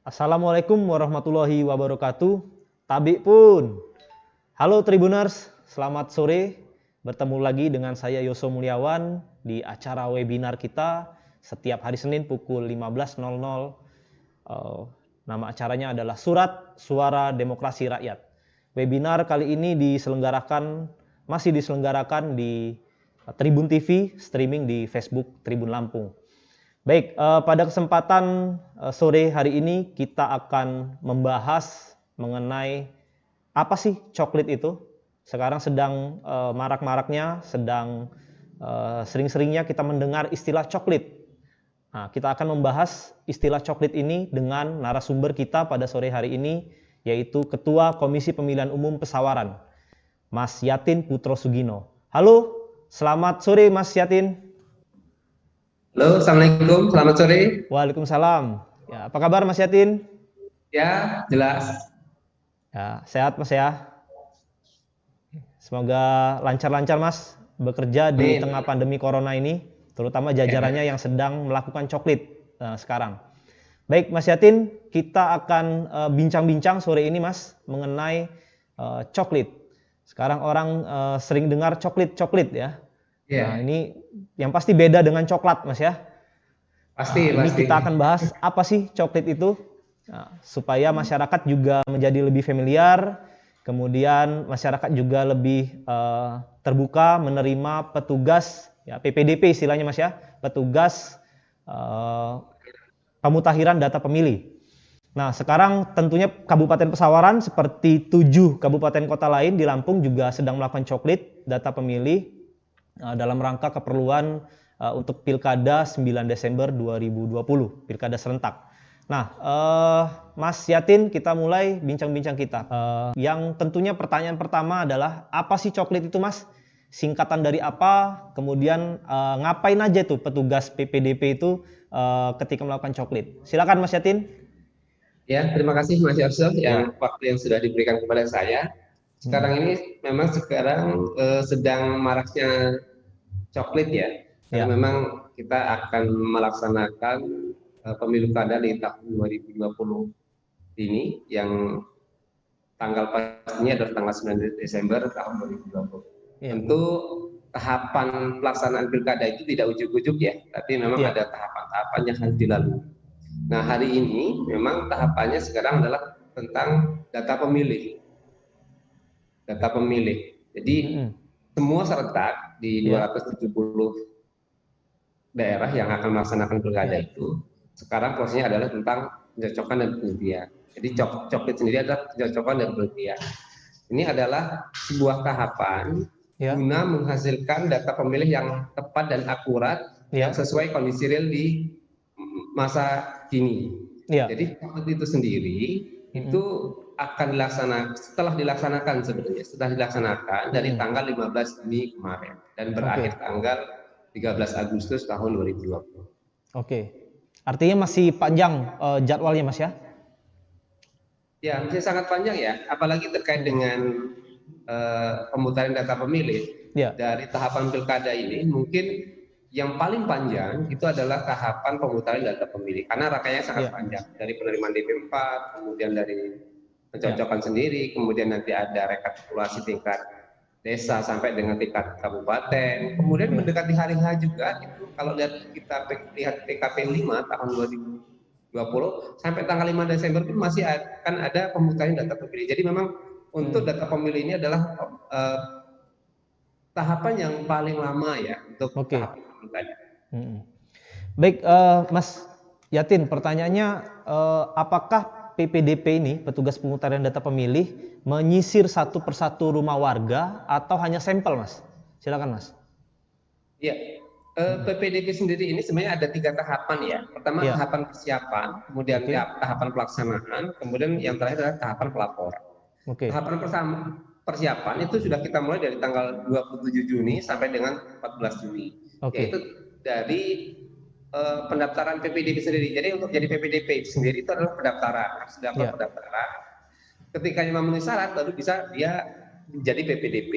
Assalamualaikum warahmatullahi wabarakatuh. Tabi pun. Halo Tribuners, selamat sore. Bertemu lagi dengan saya Yoso Mulyawan di acara webinar kita setiap hari Senin pukul 15.00. Nama acaranya adalah Surat Suara Demokrasi Rakyat. Webinar kali ini masih diselenggarakan di Tribun TV, streaming di Facebook Tribun Lampung. Baik, pada kesempatan sore hari ini kita akan membahas mengenai apa sih coklat itu. Sekarang sedang marak-maraknya, sedang sering-seringnya kita mendengar istilah coklat. Nah, kita akan membahas istilah coklat ini dengan narasumber kita pada sore hari ini, yaitu Ketua Komisi Pemilihan Umum Pesawaran, Mas Yatin Putro Sugino. Halo, selamat sore Mas Yatin. Halo, Assalamualaikum, selamat sore. Waalaikumsalam. Ya, apa kabar Mas Yatin? Ya, jelas. Ya, sehat Mas ya. Semoga lancar-lancar Mas bekerja di tengah pandemi corona ini, terutama jajarannya yang sedang melakukan coklat sekarang. Baik Mas Yatin, kita akan bincang-bincang sore ini Mas mengenai coklat. Sekarang orang sering dengar coklat ya. Nah, ini yang pasti beda dengan coklat, Mas ya. Pasti. Ini kita akan bahas apa sih coklat itu, supaya masyarakat juga menjadi lebih familiar, kemudian masyarakat juga lebih terbuka menerima petugas, ya PPDP istilahnya Mas ya, petugas pemutakhiran data pemilih. Nah, sekarang tentunya Kabupaten Pesawaran seperti 7 kabupaten kota lain di Lampung juga sedang melakukan coklat data pemilih dalam rangka keperluan untuk Pilkada 9 Desember 2020, Pilkada serentak. Nah, Mas Yatin, kita mulai bincang-bincang kita. Yang tentunya pertanyaan pertama adalah, apa sih coklat itu Mas? Singkatan dari apa? Kemudian ngapain aja tuh petugas PPDP itu ketika melakukan coklat? Silakan Mas Yatin. Ya, terima kasih Mas Yoso waktu yang sudah diberikan kepada saya. Sekarang ini memang sedang maraknya coklat ya. Karena memang kita akan melaksanakan pemilu kada di tahun 2020 ini, yang tanggal pastinya adalah tanggal 9 Desember tahun 2020. Tentu tahapan pelaksanaan pilkada itu tidak ujuk-ujuk ya, tapi memang ada tahapan-tahapan yang harus dilalui. Nah, hari ini memang tahapannya sekarang adalah tentang data pemilih. Data pemilih. Jadi semua serentak di 270 daerah yang akan melaksanakan pilkada itu, sekarang prosesnya adalah tentang pencocokan dan penelitian. Jadi coklat sendiri adalah pencocokan dan penelitian. Ini adalah sebuah tahapan guna menghasilkan data pemilih yang tepat dan akurat, yang sesuai kondisi real di masa kini. Jadi coklat itu sendiri itu akan setelah dilaksanakan dari tanggal 15 Juni kemarin dan berakhir tanggal 13 Agustus tahun 2020. Oke. Artinya masih panjang jadwalnya Mas ya? Ya, masih sangat panjang ya, apalagi terkait dengan pemutaran data pemilih. Dari tahapan pilkada ini mungkin yang paling panjang itu adalah tahapan pemutaran data pemilih, karena rangkaiannya sangat panjang, dari penerimaan DP4, kemudian dari pencocokan sendiri, kemudian nanti ada rekapitulasi tingkat desa sampai dengan tingkat kabupaten, kemudian mendekati hari H juga itu, kalau kita lihat PKP 5 tahun 2020 sampai tanggal 5 Desember pun masih akan ada pemutaran data pemilih. Jadi memang untuk data pemilih ini adalah tahapan yang paling lama ya untuk tahapan pilkada. Baik, Mas Yatin, pertanyaannya apakah PPDP ini, petugas pemutaran data pemilih, menyisir satu persatu rumah warga atau hanya sampel, Mas? Silakan, Mas. Iya, PPDP sendiri ini sebenarnya ada 3 tahapan ya. Pertama tahapan persiapan, kemudian tahapan pelaksanaan, kemudian yang terakhir adalah tahapan pelaporan. Tahapan persiapan itu sudah kita mulai dari tanggal 27 Juni sampai dengan 14 Juni. Yaitu dari pendaftaran PPDP sendiri. Jadi untuk jadi PPDP sendiri itu adalah pendaftaran. Sudah pendaftaran. Ketika memenuhi syarat baru bisa dia menjadi PPDP.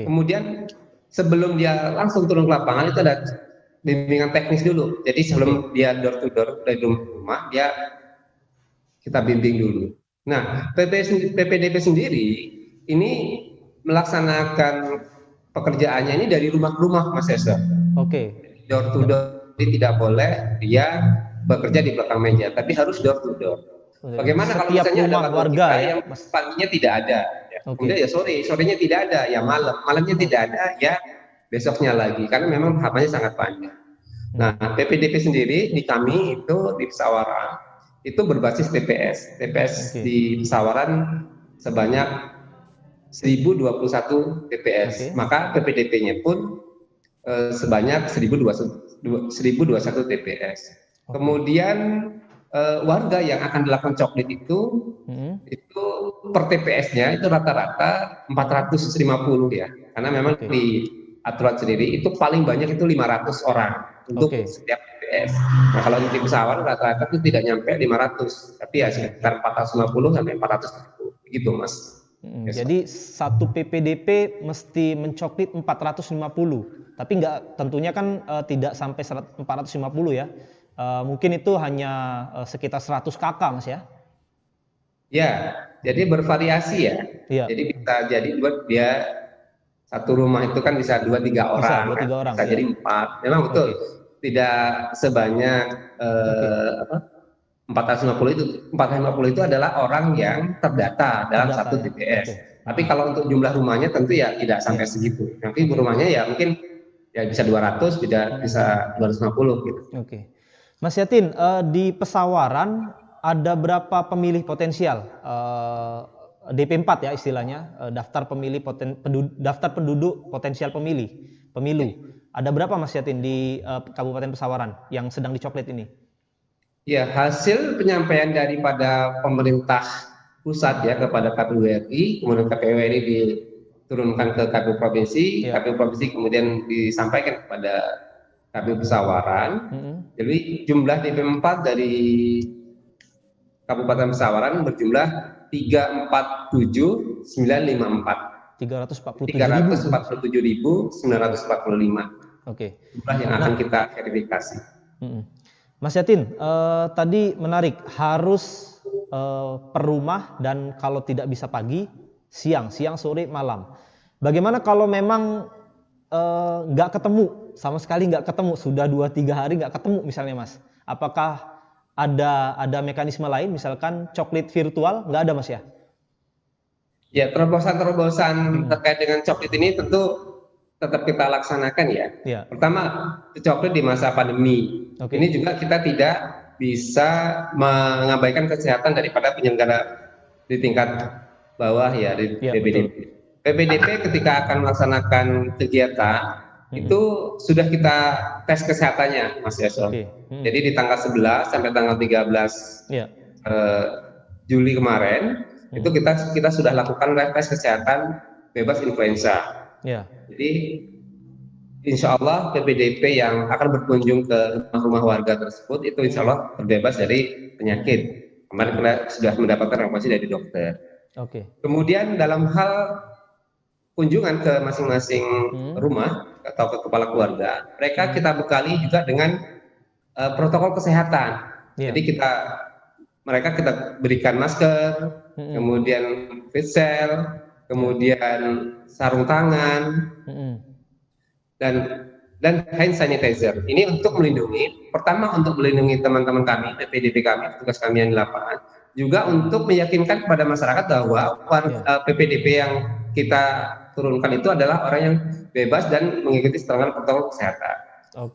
Kemudian sebelum dia langsung turun ke lapangan itu ada bimbingan teknis dulu. Jadi sebelum dia door to door dari rumah, dia kita bimbing dulu. Nah, PPDP sendiri ini melaksanakan pekerjaannya ini dari rumah ke rumah, Mas Esa. Oke. Door to door, jadi tidak boleh dia bekerja di belakang meja, tapi harus door to door. Bagaimana kalau misalnya ada warga yang paginya tidak ada, ya. Kemudian ya sorenya tidak ada, ya malamnya tidak ada, ya besoknya lagi, karena memang tahapannya sangat panjang. Nah, PPDP sendiri di kami itu di Pesawaran itu berbasis TPS di Pesawaran sebanyak 1021 TPS, maka PPDP-nya pun sebanyak 1021 TPS. Kemudian warga yang akan dilakukan coklit itu per TPS-nya itu rata-rata 450 ya, karena memang di aturan sendiri itu paling banyak itu 500 orang untuk setiap TPS. Nah, kalau di Pesawaran rata-rata itu tidak nyampe 500, tapi ya sekitar 450 sampai 440 gitu, Mas. Jadi satu PPDP mesti mencoklit 450, tapi tentunya kan tidak sampai 450 ya. Mungkin itu hanya sekitar 100 kakak, Mas ya? Ya, jadi bervariasi ya. Jadi bisa jadi buat dia satu rumah itu kan bisa 2-3 orang, bisa jadi 4. Memang betul, tidak sebanyak 450 itu adalah orang yang terdata dalam satu TPS. Tapi kalau untuk jumlah rumahnya tentu ya tidak sampai segitu. Nanti rumahnya ya mungkin ya bisa 200, bisa 250 gitu. Mas Yatin, di Pesawaran ada berapa pemilih potensial? DP4 ya istilahnya, daftar penduduk potensial pemilu. Ada berapa, Mas Yatin, di Kabupaten Pesawaran yang sedang dicoklit ini? Ya, hasil penyampaian daripada pemerintah pusat ya kepada KPU RI, kemudian KPU RI diturunkan ke KPU provinsi, KPU provinsi kemudian disampaikan kepada KPU Pesawaran. Jadi jumlah DP4 dari Kabupaten Pesawaran berjumlah 347.954. 347.945. Jumlah yang akan kita verifikasi. Mas Yatin, tadi menarik, harus per rumah dan kalau tidak bisa pagi, siang, sore, malam. Bagaimana kalau memang nggak ketemu, sama sekali nggak ketemu, sudah 2-3 hari nggak ketemu misalnya, Mas? Apakah ada mekanisme lain, misalkan coklit virtual? Nggak ada, Mas ya? Ya, terobosan terkait dengan coklit ini tentu tetap kita laksanakan ya. Pertama, coklit di masa pandemi. Ini juga kita tidak bisa mengabaikan kesehatan daripada penyelenggara di tingkat bawah ya, di PPDP. PPDP ketika akan melaksanakan kegiatan itu sudah kita tes kesehatannya, Mas Yaso. Jadi di tanggal 11 sampai tanggal 13 Juli kemarin itu kita sudah lakukan tes kesehatan bebas influenza. Jadi insya Allah PPDP yang akan berkunjung ke rumah warga tersebut itu insya Allah terbebas dari penyakit. Kemarin kita sudah mendapatkan informasi dari dokter. Kemudian dalam hal kunjungan ke masing-masing rumah atau ke kepala keluarga, mereka kita bekali juga dengan protokol kesehatan. Jadi mereka kita berikan masker, kemudian face shield, kemudian sarung tangan, dan hand sanitizer. Ini untuk melindungi, pertama untuk melindungi teman-teman kami, PPDP kami, tugas kami yang di lapangan, juga untuk meyakinkan kepada masyarakat bahwa PPDP yang kita turunkan itu adalah orang yang bebas dan mengikuti standar protokol kesehatan.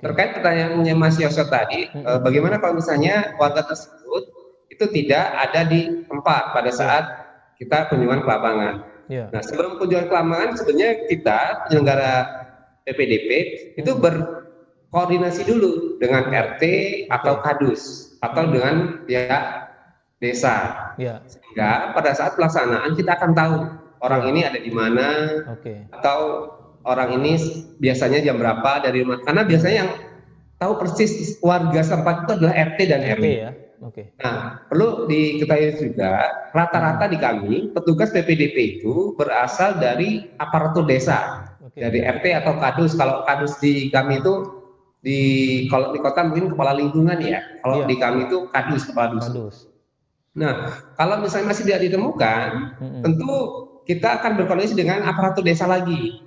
Terkait pertanyaannya Mas Yoso tadi, bagaimana kalau misalnya warga tersebut itu tidak ada di tempat pada saat kita kunjungan ke lapangan. Nah, sebelum kunjungan ke lapangan sebenarnya kita penyelenggara PPDP itu berkoordinasi dulu dengan RT atau Kadus atau dengan pihak desa, sehingga pada saat pelaksanaan kita akan tahu orang ini ada di mana, atau orang ini biasanya jam berapa dari rumah, karena biasanya yang tahu persis warga setempat itu adalah RT dan RW. Nah, perlu diketahui juga rata-rata di kami petugas PPDP itu berasal dari aparatur desa, dari RT atau Kadus. Kalau Kadus di kami itu kalau di kota mungkin kepala lingkungan ya, kalau di kami itu Kadus, kepala dusun. Nah, kalau misalnya masih tidak ditemukan, tentu kita akan berkoordinasi dengan aparatur desa lagi.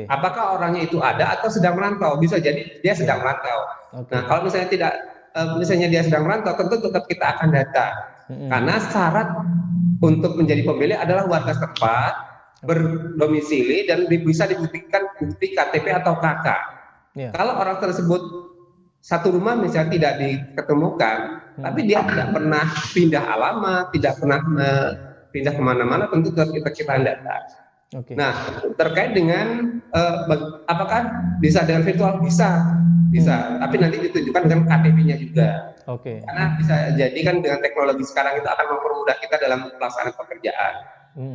Apakah orangnya itu ada atau sedang merantau? Bisa jadi dia sedang merantau. Nah, kalau misalnya tidak, misalnya dia sedang merantau, tentu tetap kita akan data. Karena syarat untuk menjadi pemilih adalah warga setempat, berdomisili, dan bisa dibuktikan bukti KTP atau KK. Kalau orang tersebut satu rumah misalnya tidak diketemukan, tapi dia tidak pernah pindah alamat, tidak pernah pindah kemana-mana, tentu kita data. Nah, terkait dengan apakah bisa dengan virtual, bisa, tapi nanti ditunjukkan dengan KTP-nya juga. Karena bisa jadi kan dengan teknologi sekarang itu akan mempermudah kita dalam pelaksanaan pekerjaan.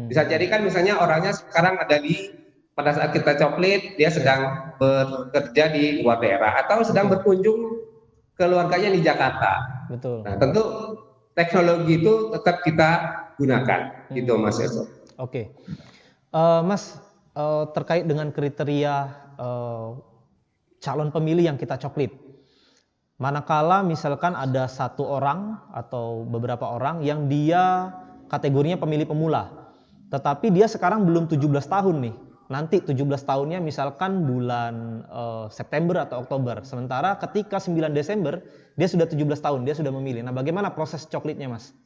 Bisa jadi kan misalnya orangnya sekarang ada pada saat kita coklit dia sedang bekerja di luar daerah atau sedang berkunjung keluarganya di Jakarta. Nah, tentu teknologi itu tetap kita gunakan, gitu Mas Yoso. Mas, terkait dengan kriteria calon pemilih yang kita coklit, manakala misalkan ada satu orang atau beberapa orang yang dia kategorinya pemilih pemula, tetapi dia sekarang belum 17 tahun nih. Nanti 17 tahunnya misalkan bulan September atau Oktober. Sementara ketika 9 Desember dia sudah 17 tahun, dia sudah memilih. Nah, bagaimana proses coklitnya, Mas?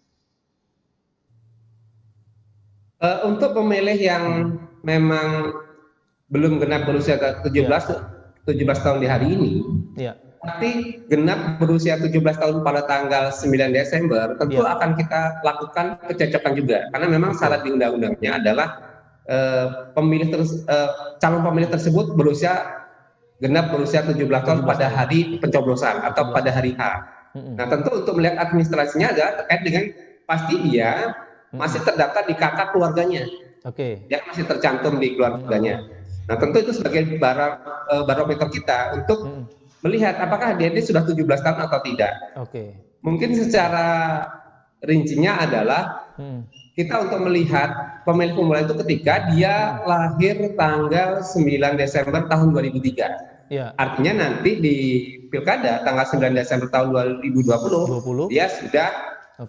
Untuk pemilih yang memang belum genap berusia 17 tahun di hari ini, tapi genap berusia 17 tahun pada tanggal 9 Desember, tentu akan kita lakukan kecocokan juga. Karena memang syarat di undang-undangnya adalah calon pemilih tersebut genap berusia 17 tahun pada hari pencoblosan atau pada hari H. Nah, tentu untuk melihat administrasinya adalah terkait dengan pasti dia masih terdaftar di KK keluarganya. Dia masih tercantum di keluarganya. Nah, tentu itu sebagai barometer kita untuk melihat apakah dia ini sudah 17 tahun atau tidak. Mungkin secara rincinya adalah kita untuk melihat pemilih pemula itu ketika dia lahir tanggal 9 Desember tahun 2003. Artinya nanti di Pilkada tanggal 9 Desember tahun 2020 dia sudah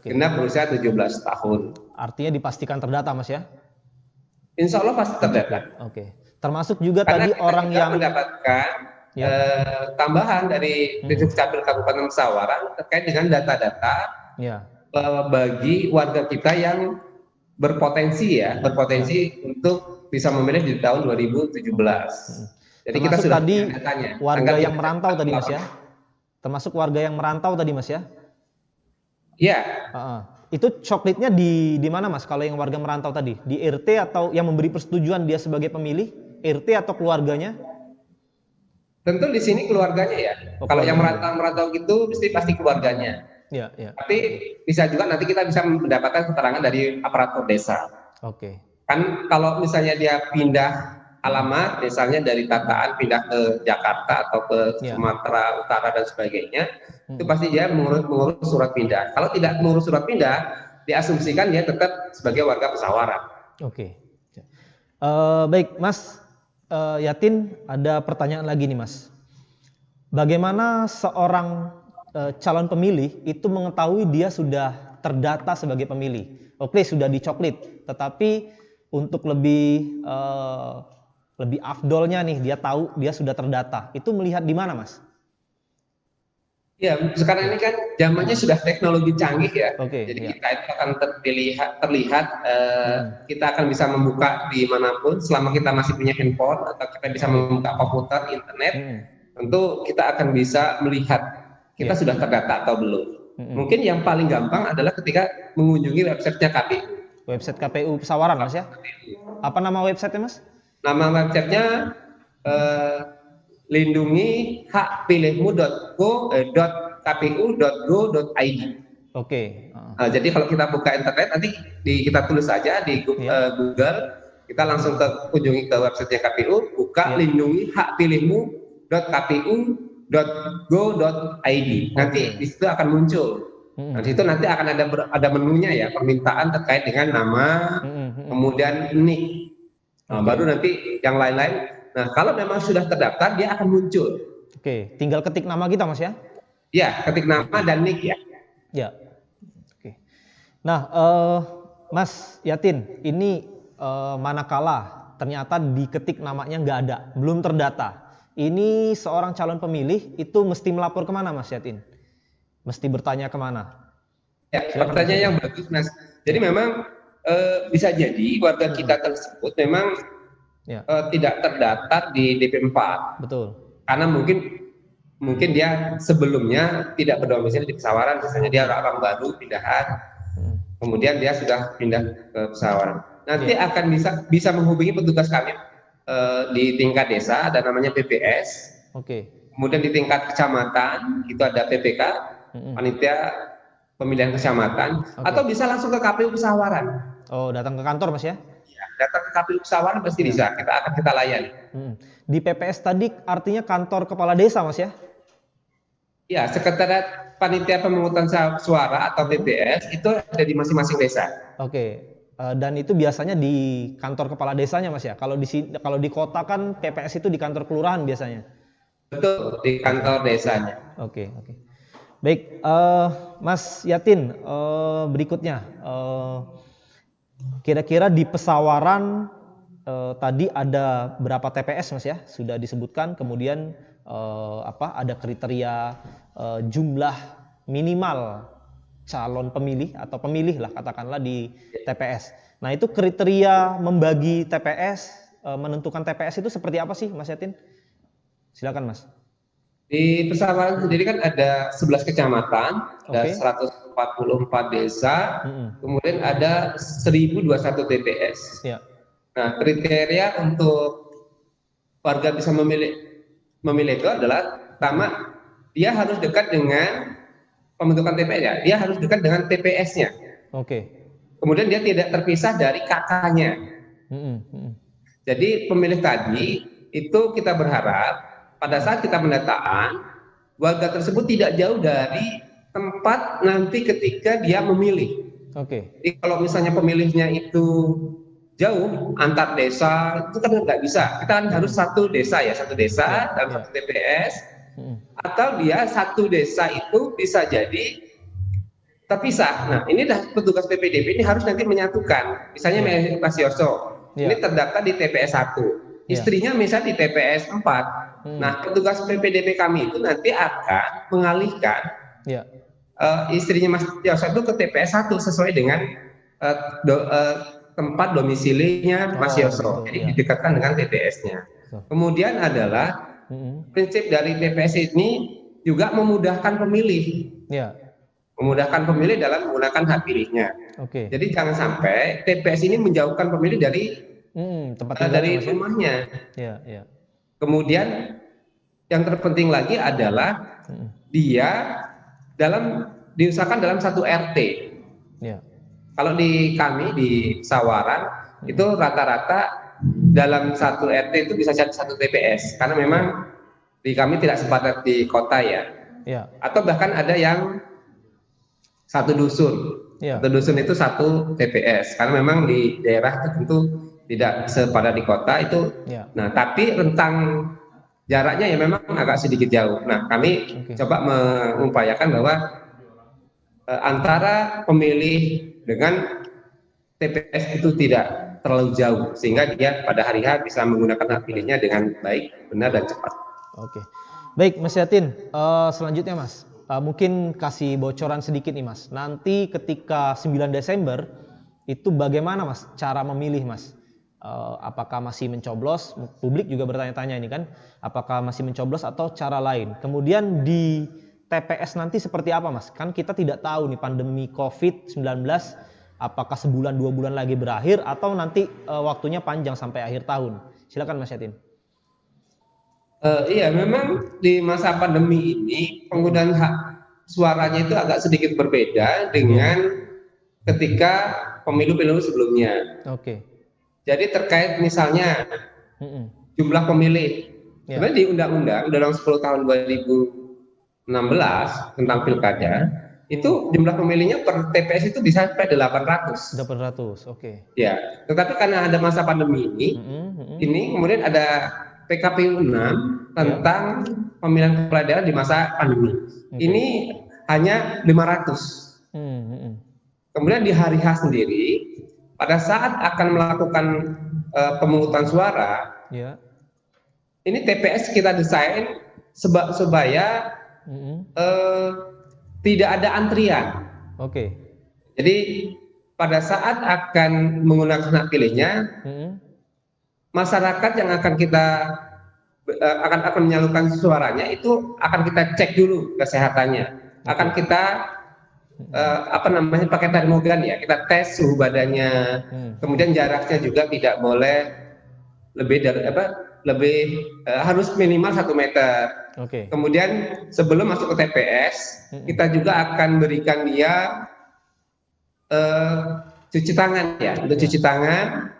genap berusia 17 tahun. Artinya dipastikan terdata, Mas ya? Insya Allah pasti terdata. Termasuk juga karena tadi orang yang mendapatkan tambahan dari Dukcapil Kabupaten Pesawaran terkait dengan data-data bagi warga kita yang berpotensi untuk bisa memilih di tahun 2017. Jadi kita sudah tadi warga yang merantau tadi, Mas ya? Termasuk warga yang merantau tadi, Mas ya? Iya. Itu coklitnya di mana, Mas? Kalau yang warga merantau tadi, di RT atau yang memberi persetujuan dia sebagai pemilih, RT atau keluarganya? Tentu di sini keluarganya ya. Kalau yang merantau gitu pasti keluarganya. Tapi bisa juga nanti kita bisa mendapatkan keterangan dari aparatur desa. Kan kalau misalnya dia pindah alamat, misalnya dari Tataan pindah ke Jakarta atau ke Sumatera Utara dan sebagainya, itu pasti dia mengurus surat pindah. Kalau tidak mengurus surat pindah, diasumsikan dia tetap sebagai warga Pesawaran. Baik, Mas Yatin, ada pertanyaan lagi nih, Mas. Bagaimana seorang calon pemilih itu mengetahui dia sudah terdata sebagai pemilih? Sudah dicoklit, tetapi untuk lebih afdolnya nih, dia tahu dia sudah terdata. Itu melihat di mana, Mas? Ya, sekarang ini kan zamannya sudah teknologi canggih ya. Jadi kita itu akan terlihat kita akan bisa membuka dimanapun selama kita masih punya handphone atau kita bisa membuka komputer, internet. Tentu kita akan bisa melihat kita sudah terdata atau belum. Mungkin yang paling gampang adalah ketika mengunjungi websitenya KPU. Website KPU Pesawaran, Mas ya? Apa nama websitenya, Mas? Nama websitenya lindungi-hakpilihmu.kpu.go.id. Jadi kalau kita buka internet nanti kita tulis saja di Google, kita langsung kunjungi ke websitenya KPU, buka lindungi-hakpilihmu.kpu.go.id. Nanti di situ akan muncul. Di situ nanti akan ada menunya ya, permintaan terkait dengan nama, kemudian NIK. Baru nanti yang lain-lain. Nah, kalau memang sudah terdaftar, dia akan muncul. Tinggal ketik nama kita, Mas ya? Ya, ketik nama dan NIK ya. Nah, Mas Yatin, ini manakala ternyata diketik namanya nggak ada, belum terdata. Ini seorang calon pemilih itu mesti melapor kemana, Mas Yatin? Mesti bertanya kemana? Ya, pertanyaan yang bagus, Mas. Jadi memang bisa jadi warga kita tersebut memang tidak terdaftar di DP4. Betul. Karena mungkin dia sebelumnya tidak berdomisili di Pesawaran, misalnya dia orang baru pindahan, kemudian dia sudah pindah ke Pesawaran. Nanti akan bisa menghubungi petugas kami di tingkat desa, ada namanya PPS. Kemudian di tingkat kecamatan itu ada PPK, panitia pemilihan kecamatan, atau bisa langsung ke KPU Pesawaran. Oh, datang ke kantor, Mas ya? Iya, datang ke KPU Pesawaran pasti bisa. Kita layani. Di PPS tadi artinya kantor kepala desa, Mas ya? Ya, sekretariat panitia pemungutan suara atau PPS itu ada di masing-masing desa. Dan itu biasanya di kantor kepala desanya, Mas ya? Kalau di kota kan PPS itu di kantor kelurahan biasanya. Betul, di kantor desanya. Oke. Baik, Mas Yatin, berikutnya, kira-kira di Pesawaran tadi ada berapa TPS, Mas ya? Sudah disebutkan. Kemudian ada kriteria jumlah minimal calon pemilih atau pemilih lah katakanlah di TPS. Nah, itu kriteria membagi TPS, menentukan TPS itu seperti apa sih, Mas Yatin? Silakan, Mas. Di Pesawaran sendiri kan ada 11 kecamatan, ada 144 desa, kemudian ada 1021 TPS. Nah, kriteria untuk warga bisa memilih itu adalah pertama, dia harus dekat dengan pembentukan TPS ya, dia harus dekat dengan TPS-nya. Kemudian dia tidak terpisah dari kakaknya. Jadi pemilih tadi itu kita berharap pada saat kita pendataan, warga tersebut tidak jauh dari tempat nanti ketika dia memilih. Jadi kalau misalnya pemilihnya itu jauh antar desa, itu kan nggak bisa. Kita kan harus satu desa dalam satu TPS, atau dia satu desa itu bisa jadi terpisah. Nah, ini dah petugas PPDB ini harus nanti menyatukan. Misalnya Mas Yoso, ini terdaftar di TPS 1, istrinya misalnya di TPS 4. Nah, petugas PPDB kami itu nanti akan mengalihkan istrinya Mas Yoso itu ke TPS 1 sesuai dengan tempat domisilinya Mas Yoso. Jadi didekatkan dengan TPS-nya. Kemudian adalah prinsip dari TPS ini juga memudahkan pemilih. Memudahkan pemilih dalam menggunakan hak pilihnya. Jadi jangan sampai TPS ini menjauhkan pemilih dari rumahnya. Kemudian yang terpenting lagi adalah dia diusahakan dalam satu RT. Kalau di kami di Sawaran itu rata-rata dalam satu RT itu bisa jadi satu TPS karena memang di kami tidak sepadat di kota ya. Atau bahkan ada yang satu dusun. Satu dusun itu satu TPS karena memang di daerah itu tentu tidak sepadat di kota itu. Nah, tapi rentang jaraknya ya memang agak sedikit jauh. Nah, kami coba mengupayakan bahwa antara pemilih dengan TPS itu tidak terlalu jauh sehingga dia pada hari H bisa menggunakan hak pilihnya dengan baik, benar dan cepat. Baik, Mas Yatin. Selanjutnya, Mas, mungkin kasih bocoran sedikit nih, Mas. Nanti ketika 9 Desember itu bagaimana, Mas, cara memilih, Mas? Apakah masih mencoblos? Publik juga bertanya-tanya ini kan, apakah masih mencoblos atau cara lain? Kemudian di TPS nanti seperti apa, Mas? Kan kita tidak tahu nih pandemi COVID-19 apakah sebulan 2 bulan lagi berakhir atau nanti waktunya panjang sampai akhir tahun. Silakan, Mas Yatin. Iya, memang di masa pandemi ini penggunaan hak suaranya itu agak sedikit berbeda dengan ketika pemilu-pemilu sebelumnya. Jadi terkait misalnya jumlah pemilih, sebenarnya di Undang-Undang 10 tahun 2016 tentang pilkada itu jumlah pemilihnya per TPS itu bisa sampai 800. Ya, tetapi karena ada masa pandemi ini kemudian ada PKPU 6 tentang pemilihan kepala daerah di masa pandemi. Ini hanya 500. kemudian di hari H sendiri, pada saat akan melakukan pemungutan suara, Ya. ini TPS kita desain supaya tidak ada antrian. Oke. Jadi pada saat akan menggunakan hak pilihnya, masyarakat yang akan kita akan menyalurkan suaranya itu akan kita cek dulu kesehatannya. Akan kita pakai termogan ya, kita tes suhu badannya. Kemudian jaraknya juga tidak boleh harus minimal 1 meter. Oke. Kemudian sebelum masuk ke TPS, kita juga akan berikan dia cuci tangan ya, untuk cuci tangan.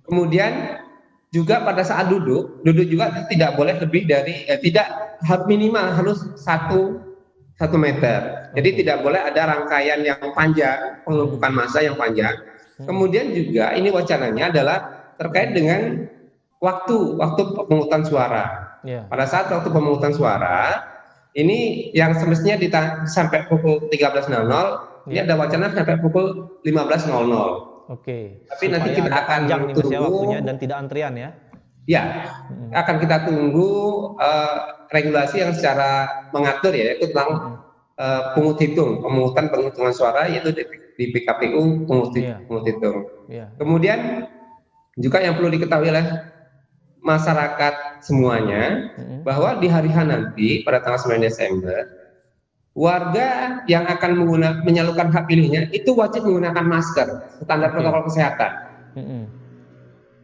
Kemudian juga pada saat duduk juga tidak boleh lebih dari minimal harus 1 meter. Jadi tidak boleh ada rangkaian yang panjang, pengelumpukan massa yang panjang. Kemudian juga ini wacananya adalah terkait dengan waktu pemungutan suara. Pada saat waktu pemungutan suara ini yang semestinya sampai pukul 13.00, ini ada wacana sampai pukul 15.00. Oke. Tapi nanti kita akan tunggu waktunya dan tidak antrian ya. Ya, akan kita tunggu regulasi yang secara mengatur ya, yaitu tentang pemungutan penghitungan suara, yaitu di PKPU pungut hitung. Kemudian juga yang perlu diketahui oleh masyarakat semuanya bahwa di hari H nanti pada tanggal 9 Desember warga yang akan menyalurkan hak pilihnya itu wajib menggunakan masker, standar protokol kesehatan.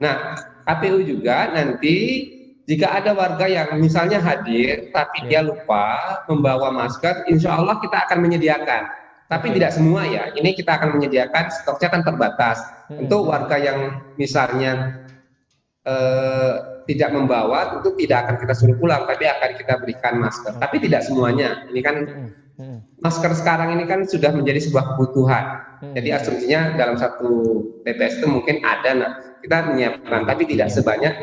Nah, KPU juga nanti jika ada warga yang misalnya hadir tapi dia lupa membawa masker, insya Allah kita akan menyediakan. Tapi tidak semua ya, ini kita akan menyediakan, stoknya kan terbatas. Untuk warga yang misalnya tidak membawa, tentu tidak akan kita suruh pulang, tapi akan kita berikan masker. Tapi tidak semuanya, ini kan masker sekarang ini kan sudah menjadi sebuah kebutuhan. Jadi asumsinya dalam satu TPS itu mungkin ada, kita menyiapkan, tapi tidak sebanyak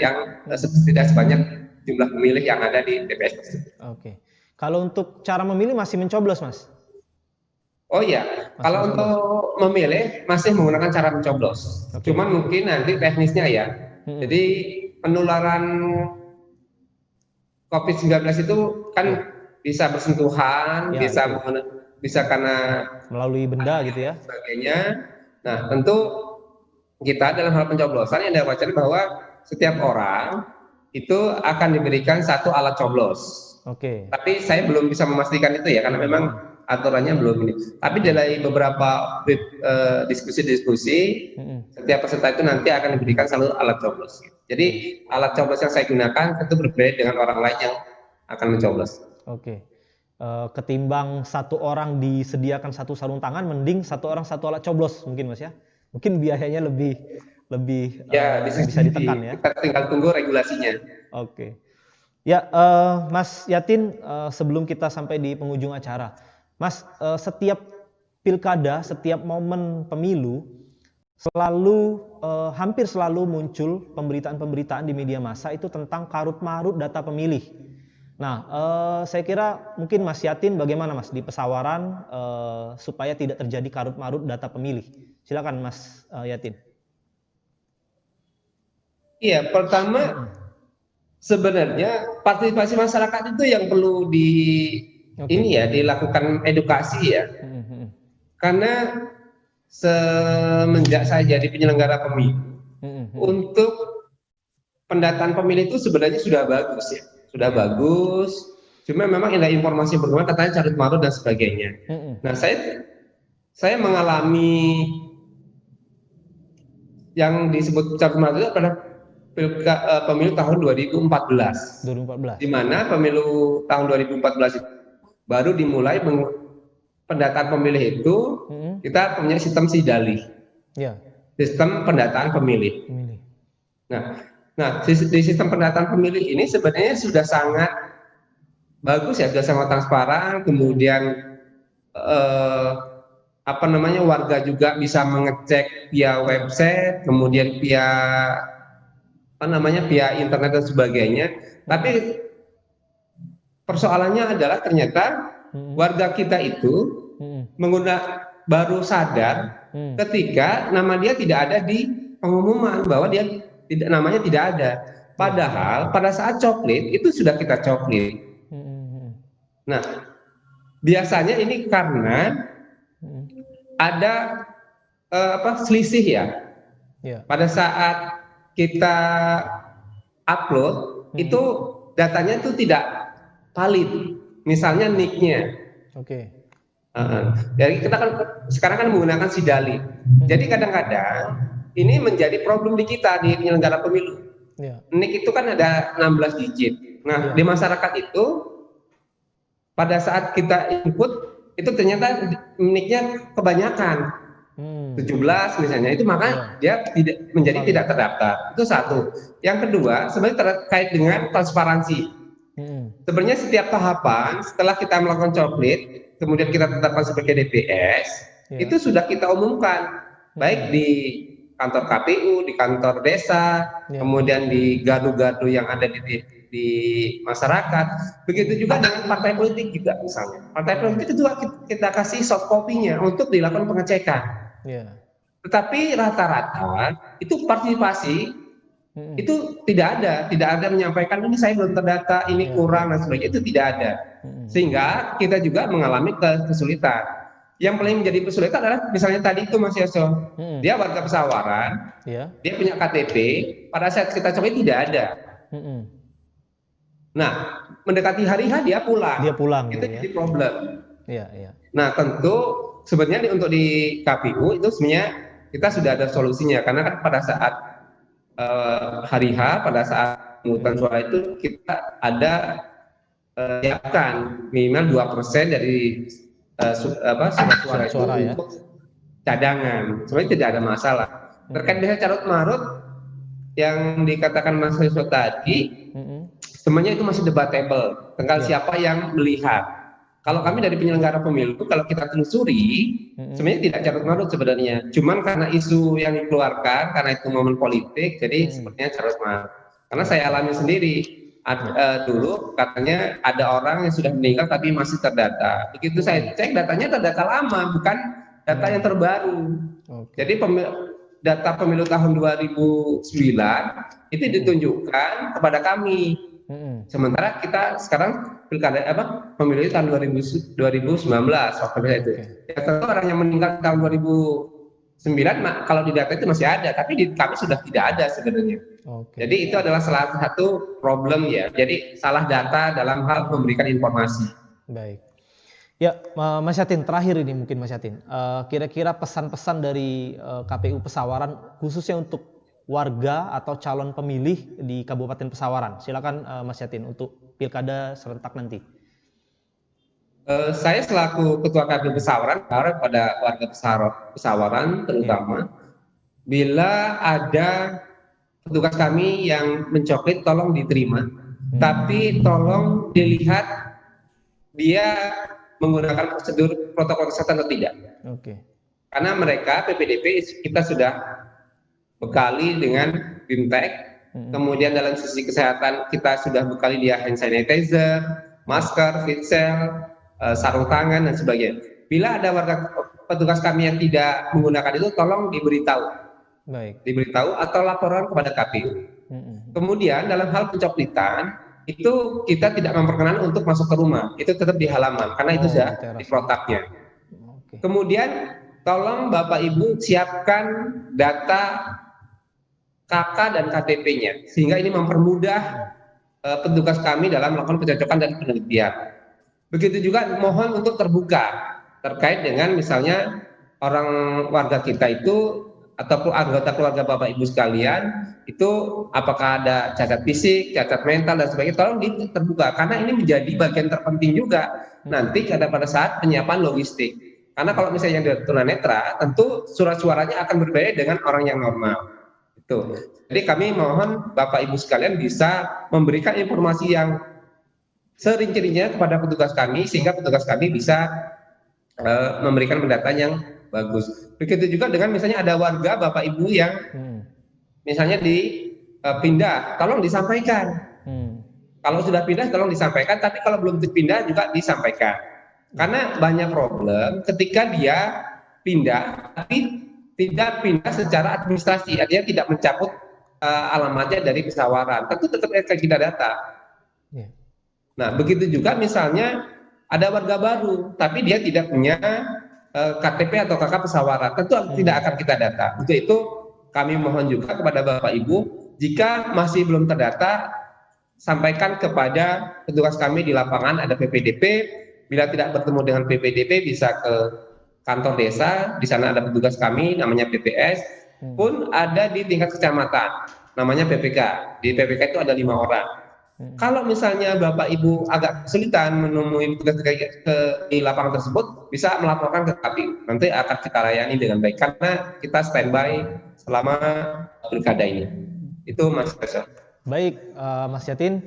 jumlah pemilih yang ada di TPS tersebut. Oke. Kalau untuk cara memilih masih mencoblos, Mas? Oh iya, kalau untuk memilih masih menggunakan cara mencoblos. Cuman mungkin nanti teknisnya ya. Jadi penularan COVID-19 itu kan bisa bersentuhan, bisa karena melalui benda gitu ya, sebagainya. Nah, tentu kita dalam hal pencoblosan yang ada wacana bahwa setiap orang itu akan diberikan 1 alat coblos. Oke. Tapi saya belum bisa memastikan itu ya, karena memang aturannya belum ini. Tapi dari beberapa diskusi, setiap peserta itu nanti akan diberikan 1 alat coblos. Jadi alat coblos yang saya gunakan tentu berbeda dengan orang lain yang akan mencoblos. Oke. Ketimbang 1 orang disediakan 1 sarung tangan, mending 1 orang 1 alat coblos mungkin, Mas ya. Mungkin biayanya lebih bisa ditekan ya. Kita tinggal tunggu regulasinya. Oke. Ya, Mas Yatin, sebelum kita sampai di penghujung acara, Mas, setiap pilkada, setiap momen pemilu hampir selalu muncul pemberitaan-pemberitaan di media massa itu tentang karut-marut data pemilih. Nah, saya kira mungkin Mas Yatin bagaimana Mas di pesawaran supaya tidak terjadi karut-marut data pemilih. Silakan Mas Yatin. Iya, pertama sebenarnya partisipasi masyarakat itu yang perlu dilakukan edukasi ya. Karena semenjak saya jadi penyelenggara pemilu, untuk pendataan pemilih itu sebenarnya sudah bagus ya. Sudah bagus, cuma memang ada informasi berkembang katanya carut marut dan sebagainya. Nah, saya mengalami yang disebut carut marut itu pada pemilu tahun 2014. Di mana pemilu tahun 2014 itu baru dimulai pendataan pemilih itu, kita punya sistem SIDALIH. Sistem pendataan pemilih. Nah, di sistem pendataan pemilih ini sebenarnya sudah sangat bagus ya, sudah sangat transparan. Kemudian warga juga bisa mengecek via website, kemudian via internet dan sebagainya. Tapi persoalannya adalah ternyata warga kita itu baru sadar ketika nama dia tidak ada di pengumuman bahwa dia namanya tidak ada. Padahal pada saat coklit itu sudah kita coklit. Nah, biasanya ini karena ada selisih ya. Pada saat kita upload itu datanya itu tidak valid. Misalnya nick-nya. Jadi kita kan sekarang kan menggunakan Sidali. Jadi kadang-kadang ini menjadi problem di kita di penyelenggara pemilu. Nick itu kan ada 16 digit. Nah, di masyarakat itu pada saat kita input itu ternyata nicknya kebanyakan 17 misalnya, itu maka dia tidak terdaftar. Itu satu. Yang kedua sebenarnya terkait dengan transparansi. Sebenarnya setiap tahapan setelah kita melakukan coklit kemudian kita tetapkan sebagai DPS itu sudah kita umumkan baik di kantor KPU, di kantor desa, kemudian di gardu-gardu yang ada di masyarakat. Begitu juga dengan partai politik juga misalnya. Partai politik itu kita kasih soft copy-nya untuk dilakukan pengecekan. Tetapi rata-rata itu partisipasi itu tidak ada menyampaikan ini saya belum terdata, ini kurang dan sebagainya, itu tidak ada. Sehingga kita juga mengalami kesulitan. Yang paling menjadi kesulitan adalah misalnya tadi itu Mas Yoso, dia warga Pesawaran, dia punya KTP, pada saat kita coba tidak ada. Nah, mendekati hari H dia pulang. Itu jadi problem. Nah, tentu sebenarnya untuk di KPU itu sebenarnya kita sudah ada solusinya, karena kan pada saat hari H, pada saat pemungutan suara itu kita ada siapkan minimal 2% dari surat suara itu untuk cadangan. Sebenarnya tidak ada masalah. Terkait dengan carut marut yang dikatakan Mas Rizwan tadi, sebenarnya itu masih debatable. Tinggal siapa yang melihat. Kalau kami dari penyelenggara pemilu, kalau kita telusuri, sebenarnya tidak carut marut sebenarnya. Cuman karena isu yang dikeluarkan, karena itu momen politik, jadi sepertinya carut marut. Karena saya alami sendiri. Dulu katanya ada orang yang sudah meninggal tapi masih terdata. Begitu saya cek datanya terdata lama, bukan data yang terbaru. Jadi data pemilu tahun 2009 itu ditunjukkan kepada kami. Sementara kita sekarang pilkada pemilu tahun 2019 waktu itu. Ya tentu orang yang meninggal tahun 2009 kalau di data itu masih ada, tapi di kami sudah tidak ada sebenarnya. Jadi itu adalah salah satu problem ya. Jadi salah data dalam hal memberikan informasi. Baik. Ya, Mas Yatin, terakhir ini mungkin Mas Yatin. Kira-kira pesan-pesan dari KPU Pesawaran khususnya untuk warga atau calon pemilih di Kabupaten Pesawaran. Silakan Mas Yatin untuk pilkada serentak nanti. Saya selaku Ketua KPU Pesawaran pada warga Pesawaran terutama, bila ada petugas kami yang mencoklit tolong diterima, tapi tolong dilihat dia menggunakan prosedur protokol kesehatan atau tidak. Karena mereka PPDP kita sudah bekali dengan BIMTEK, kemudian dalam sisi kesehatan kita sudah bekali dia hand sanitizer, masker, face shield, sarung tangan dan sebagainya. Bila ada petugas kami yang tidak menggunakan itu, tolong diberitahu. Diberitahu atau laporan kepada KPU. Kemudian dalam hal pencoklitan itu kita tidak memperkenankan untuk masuk ke rumah, itu tetap di halaman karena itu sudah di protapnya. Kemudian tolong Bapak Ibu siapkan data KK dan KTP-nya sehingga ini mempermudah petugas kami dalam melakukan pencocokan dan penelitian. Begitu juga mohon untuk terbuka terkait dengan misalnya orang warga kita itu ataupun anggota keluarga Bapak Ibu sekalian itu apakah ada cacat fisik, cacat mental dan sebagainya, tolong terbuka karena ini menjadi bagian terpenting juga nanti pada saat penyiapan logistik. Karena kalau misalnya yang tunanetra, tentu surat suaranya akan berbeda dengan orang yang normal. Itu. Jadi kami mohon Bapak Ibu sekalian bisa memberikan informasi yang serinci-rincinya kepada petugas kami sehingga petugas kami bisa memberikan pendataan yang bagus. Begitu juga dengan misalnya ada warga Bapak Ibu yang misalnya dipindah, tolong disampaikan. Kalau sudah pindah tolong disampaikan, tapi kalau belum dipindah juga disampaikan. Karena banyak problem ketika dia pindah, tapi tidak pindah secara administrasi, artinya tidak mencabut alamatnya dari pesawaran. Tentu tetap kita data. Nah, begitu juga misalnya ada warga baru, tapi dia tidak punya KTP atau KK pesawaran, tentu tidak akan kita data. Untuk itu kami mohon juga kepada Bapak Ibu, jika masih belum terdata, sampaikan kepada petugas kami di lapangan, ada PPDP. Bila tidak bertemu dengan PPDP, bisa ke kantor desa, di sana ada petugas kami, namanya PPS, pun ada di tingkat kecamatan, namanya PPK. Di PPK itu ada 5 orang. Kalau misalnya Bapak Ibu agak kesulitan menemui petugas di lapangan tersebut, bisa melaporkan ke kami. Nanti akan kita layani dengan baik, karena kita standby selama pilkada ini. Itu Mas Yasir. Baik, Mas Yatin.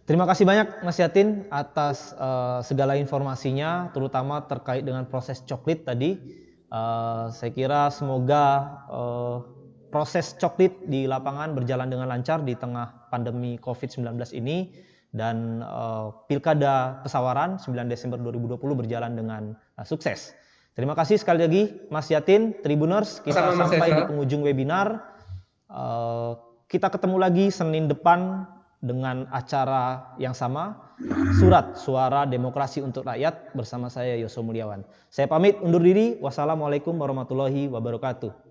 Terima kasih banyak Mas Yatin atas segala informasinya, terutama terkait dengan proses coklit tadi. Saya kira semoga proses coklit di lapangan berjalan dengan lancar di tengah pandemi COVID-19 ini, dan Pilkada Pesawaran 9 Desember 2020 berjalan dengan sukses. Terima kasih sekali lagi Mas Yatin. Tribuners, kita sampai di penghujung webinar. Kita ketemu lagi Senin depan dengan acara yang sama, Surat Suara Demokrasi untuk Rakyat, bersama saya Yoso Mulyawan. Saya pamit undur diri. Wassalamualaikum warahmatullahi wabarakatuh.